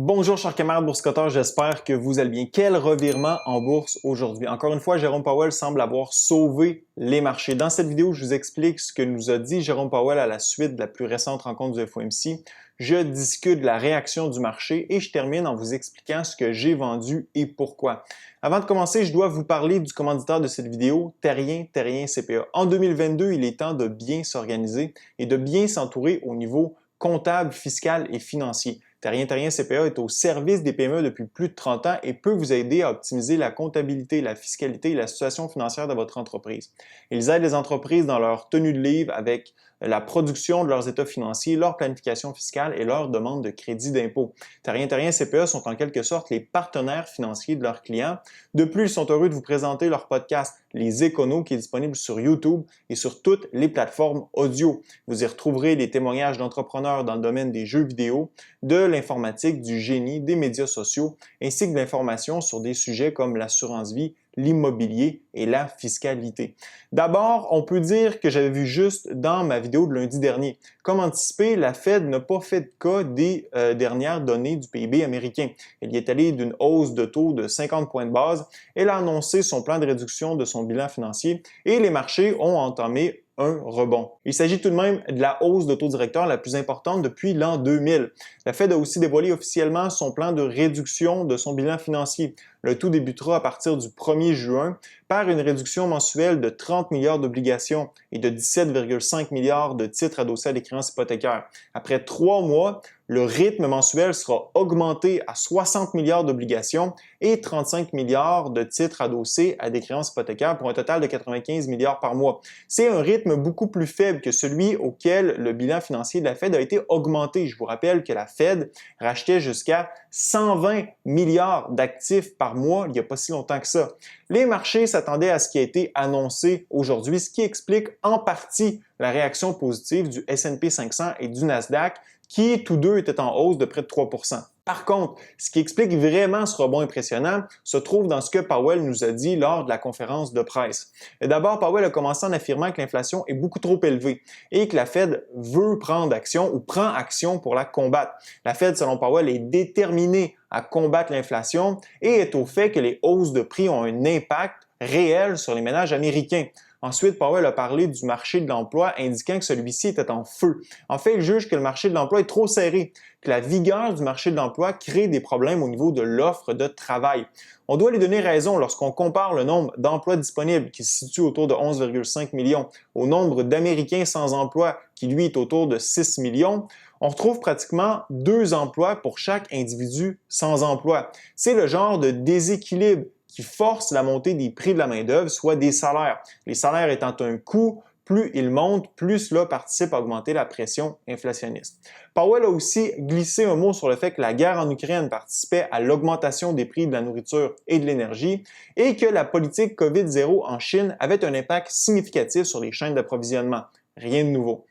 Bonjour chers camarades boursicotteurs, j'espère que vous allez bien. Quel revirement en bourse aujourd'hui. Encore une fois, Jérôme Powell semble avoir sauvé les marchés. Dans cette vidéo, je vous explique ce que nous a dit Jérôme Powell à la suite de la plus récente rencontre du FOMC. Je discute de la réaction du marché et je termine en vous expliquant ce que j'ai vendu et pourquoi. Avant de commencer, je dois vous parler du commanditaire de cette vidéo, Terrien CPA. En 2022, il est temps de bien s'organiser et de bien s'entourer au niveau comptable, fiscal et financier. Terrien CPA est au service des PME depuis plus de 30 ans et peut vous aider à optimiser la comptabilité, la fiscalité et la situation financière de votre entreprise. Ils aident les entreprises dans leur tenue de livre avec la production de leurs états financiers, leur planification fiscale et leur demande de crédit d'impôt. Terrien CPA sont en quelque sorte les partenaires financiers de leurs clients. De plus, ils sont heureux de vous présenter leur podcast Les Éconos qui est disponible sur YouTube et sur toutes les plateformes audio. Vous y retrouverez des témoignages d'entrepreneurs dans le domaine des jeux vidéo, de l'informatique, du génie, des médias sociaux, ainsi que de l'information sur des sujets comme l'assurance vie, l'immobilier et la fiscalité. D'abord, on peut dire que j'avais vu juste dans ma vidéo de lundi dernier. Comme anticipé, la Fed n'a pas fait de cas des dernières données du PIB américain. Elle y est allée d'une hausse de taux de 50 points de base. Elle a annoncé son plan de réduction de son bilan financier et les marchés ont entamé un rebond. Il s'agit tout de même de la hausse de taux directeur la plus importante depuis l'an 2000. La Fed a aussi dévoilé officiellement son plan de réduction de son bilan financier. Le tout débutera à partir du 1er juin par une réduction mensuelle de 30 milliards d'obligations et de 17,5 milliards de titres adossés à des créances hypothécaires. Après 3 mois, le rythme mensuel sera augmenté à 60 milliards d'obligations et 35 milliards de titres adossés à des créances hypothécaires pour un total de 95 milliards par mois. C'est un rythme beaucoup plus faible que celui auquel le bilan financier de la Fed a été augmenté. Je vous rappelle que la Fed rachetait jusqu'à 120 milliards d'actifs par mois il n'y a pas si longtemps que ça. Les marchés s'attendaient à ce qui a été annoncé aujourd'hui, ce qui explique en partie la réaction positive du S&P 500 et du Nasdaq qui, tous deux, étaient en hausse de près de 3 %. Par contre, ce qui explique vraiment ce rebond impressionnant se trouve dans ce que Powell nous a dit lors de la conférence de presse. D'abord, Powell a commencé en affirmant que l'inflation est beaucoup trop élevée et que la Fed veut prendre action ou prend action pour la combattre. La Fed, selon Powell, est déterminée à combattre l'inflation et est au fait que les hausses de prix ont un impact réel sur les ménages américains. Ensuite, Powell a parlé du marché de l'emploi, indiquant que celui-ci était en feu. En fait, il juge que le marché de l'emploi est trop serré, que la vigueur du marché de l'emploi crée des problèmes au niveau de l'offre de travail. On doit lui donner raison lorsqu'on compare le nombre d'emplois disponibles, qui se situe autour de 11,5 millions, au nombre d'Américains sans emploi, qui lui est autour de 6 millions. On retrouve pratiquement 2 emplois pour chaque individu sans emploi. C'est le genre de déséquilibre qui force la montée des prix de la main-d'œuvre, soit des salaires. Les salaires étant un coût, plus ils montent, plus cela participe à augmenter la pression inflationniste. Powell a aussi glissé un mot sur le fait que la guerre en Ukraine participait à l'augmentation des prix de la nourriture et de l'énergie et que la politique COVID-0 en Chine avait un impact significatif sur les chaînes d'approvisionnement. Rien de nouveau.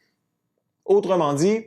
Autrement dit,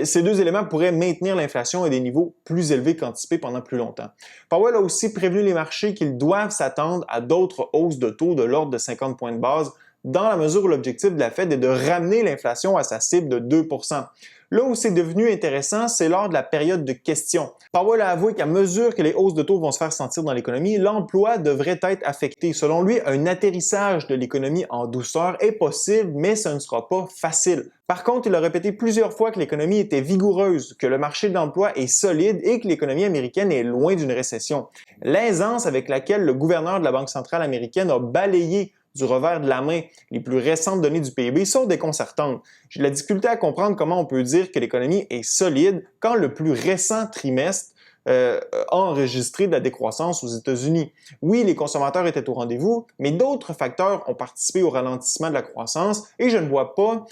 ces deux éléments pourraient maintenir l'inflation à des niveaux plus élevés qu'anticipés pendant plus longtemps. Powell a aussi prévenu les marchés qu'ils doivent s'attendre à d'autres hausses de taux de l'ordre de 50 points de base dans la mesure où l'objectif de la Fed est de ramener l'inflation à sa cible de 2 %. Là où c'est devenu intéressant, c'est lors de la période de questions. Powell a avoué qu'à mesure que les hausses de taux vont se faire sentir dans l'économie, l'emploi devrait être affecté. Selon lui, un atterrissage de l'économie en douceur est possible, mais ce ne sera pas facile. Par contre, il a répété plusieurs fois que l'économie était vigoureuse, que le marché de l'emploi est solide et que l'économie américaine est loin d'une récession. L'aisance avec laquelle le gouverneur de la Banque centrale américaine a balayé du revers de la main les plus récentes données du PIB sont déconcertantes. J'ai de la difficulté à comprendre comment on peut dire que l'économie est solide quand le plus récent trimestre a enregistré de la décroissance aux États-Unis. Oui, les consommateurs étaient au rendez-vous, mais d'autres facteurs ont participé au ralentissement de la croissance et je ne vois pas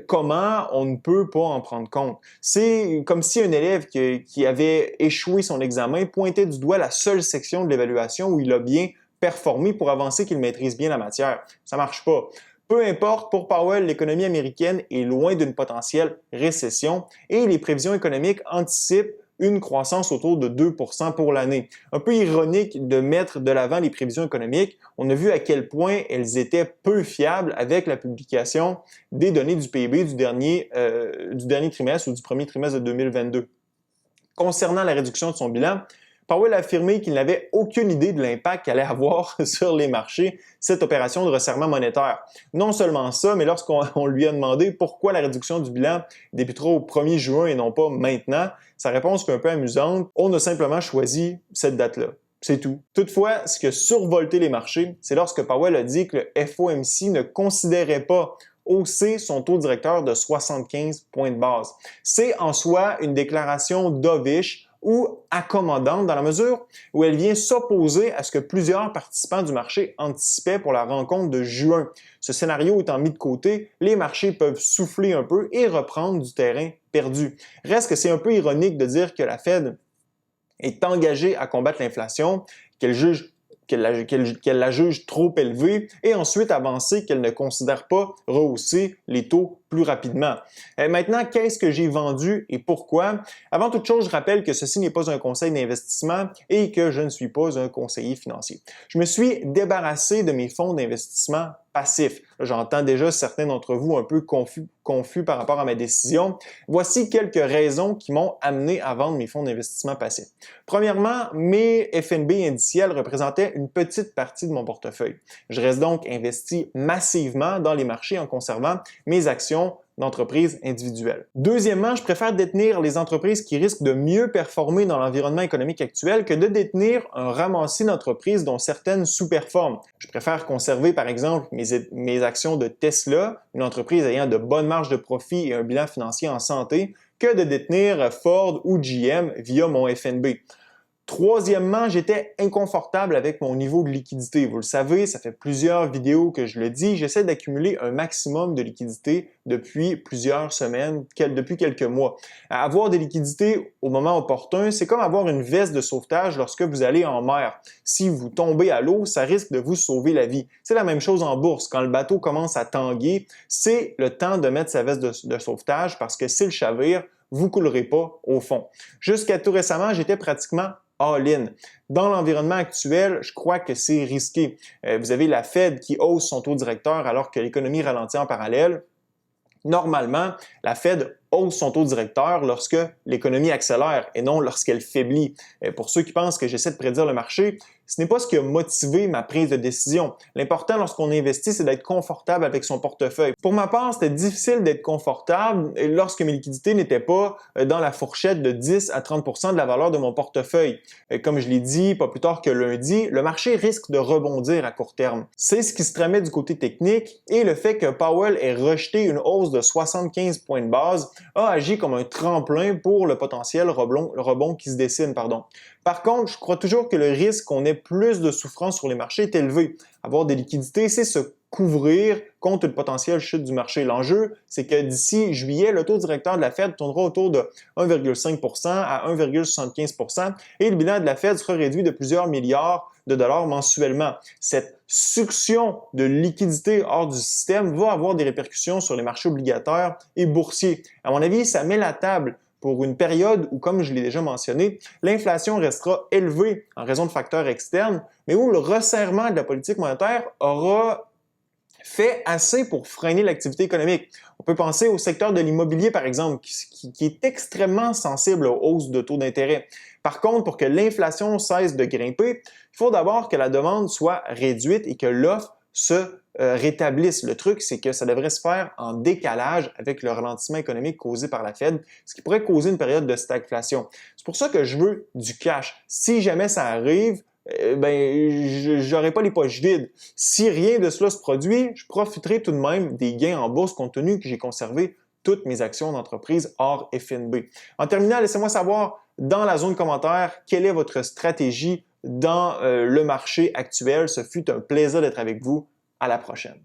comment on ne peut pas en prendre compte. C'est comme si un élève qui avait échoué son examen pointait du doigt la seule section de l'évaluation où il a bien performer pour avancer qu'il maîtrise bien la matière. Ça marche pas. Peu importe, pour Powell, l'économie américaine est loin d'une potentielle récession et les prévisions économiques anticipent une croissance autour de 2 % pour l'année. Un peu ironique de mettre de l'avant les prévisions économiques. On a vu à quel point elles étaient peu fiables avec la publication des données du PIB du dernier trimestre ou du premier trimestre de 2022. Concernant la réduction de son bilan, Powell a affirmé qu'il n'avait aucune idée de l'impact qu'allait avoir sur les marchés cette opération de resserrement monétaire. Non seulement ça, mais lorsqu'on lui a demandé pourquoi la réduction du bilan débutera au 1er juin et non pas maintenant, sa réponse est un peu amusante. On a simplement choisi cette date-là. C'est tout. Toutefois, ce qui a survolté les marchés, c'est lorsque Powell a dit que le FOMC ne considérait pas hausser son taux directeur de 75 points de base. C'est en soi une déclaration dovish ou accommodante dans la mesure où elle vient s'opposer à ce que plusieurs participants du marché anticipaient pour la rencontre de juin. Ce scénario étant mis de côté, les marchés peuvent souffler un peu et reprendre du terrain perdu. Reste que c'est un peu ironique de dire que la Fed est engagée à combattre l'inflation, qu'elle la juge trop élevée et ensuite avancer qu'elle ne considère pas rehausser les taux plus rapidement. Maintenant, qu'est-ce que j'ai vendu et pourquoi? Avant toute chose, je rappelle que ceci n'est pas un conseil d'investissement et que je ne suis pas un conseiller financier. Je me suis débarrassé de mes fonds d'investissement passifs. J'entends déjà certains d'entre vous un peu confus par rapport à ma décision. Voici quelques raisons qui m'ont amené à vendre mes fonds d'investissement passifs. Premièrement, mes FNB indiciels représentaient une petite partie de mon portefeuille. Je reste donc investi massivement dans les marchés en conservant mes actions d'entreprises individuelles. Deuxièmement, je préfère détenir les entreprises qui risquent de mieux performer dans l'environnement économique actuel que de détenir un ramassis d'entreprises dont certaines sous-performent. Je préfère conserver, par exemple, mes actions de Tesla, une entreprise ayant de bonnes marges de profit et un bilan financier en santé, que de détenir Ford ou GM via mon FNB. Troisièmement, j'étais inconfortable avec mon niveau de liquidité. Vous le savez, ça fait plusieurs vidéos que je le dis, j'essaie d'accumuler un maximum de liquidité depuis plusieurs semaines, depuis quelques mois. Avoir des liquidités au moment opportun, c'est comme avoir une veste de sauvetage lorsque vous allez en mer. Si vous tombez à l'eau, ça risque de vous sauver la vie. C'est la même chose en bourse. Quand le bateau commence à tanguer, c'est le temps de mettre sa veste de sauvetage parce que s'il chavire, vous ne coulerez pas au fond. Jusqu'à tout récemment, j'étais pratiquement all-in. Dans l'environnement actuel, je crois que c'est risqué. Vous avez la Fed qui hausse son taux directeur alors que l'économie ralentit en parallèle. Normalement, la Fed hausse son taux directeur lorsque l'économie accélère et non lorsqu'elle faiblit. Pour ceux qui pensent que j'essaie de prédire le marché, ce n'est pas ce qui a motivé ma prise de décision. L'important lorsqu'on investit, c'est d'être confortable avec son portefeuille. Pour ma part, c'était difficile d'être confortable lorsque mes liquidités n'étaient pas dans la fourchette de 10 à 30% de la valeur de mon portefeuille. Comme je l'ai dit pas plus tard que lundi, le marché risque de rebondir à court terme. C'est ce qui se tramait du côté technique et le fait que Powell ait rejeté une hausse de 75 points de base a agi comme un tremplin pour le potentiel rebond qui se dessine. Par contre, je crois toujours que le risque qu'on ait plus de souffrance sur les marchés est élevé. Avoir des liquidités, c'est se couvrir contre une potentielle chute du marché. L'enjeu, c'est que d'ici juillet, le taux directeur de la Fed tournera autour de 1,5% à 1,75% et le bilan de la Fed sera réduit de plusieurs milliards de dollars mensuellement. Cette succion de liquidités hors du système va avoir des répercussions sur les marchés obligataires et boursiers. À mon avis, ça met la table pour une période où, comme je l'ai déjà mentionné, l'inflation restera élevée en raison de facteurs externes, mais où le resserrement de la politique monétaire aura fait assez pour freiner l'activité économique. On peut penser au secteur de l'immobilier, par exemple, qui est extrêmement sensible aux hausses de taux d'intérêt. Par contre, pour que l'inflation cesse de grimper, il faut d'abord que la demande soit réduite et que l'offre se rétablisse. Le truc, c'est que ça devrait se faire en décalage avec le ralentissement économique causé par la Fed, ce qui pourrait causer une période de stagflation. C'est pour ça que je veux du cash. Si jamais ça arrive, j'aurai pas les poches vides. Si rien de cela se produit, je profiterai tout de même des gains en bourse compte tenu que j'ai conservé toutes mes actions d'entreprise hors FNB. En terminant, laissez-moi savoir dans la zone commentaire quelle est votre stratégie dans le marché actuel. Ce fut un plaisir d'être avec vous. À la prochaine.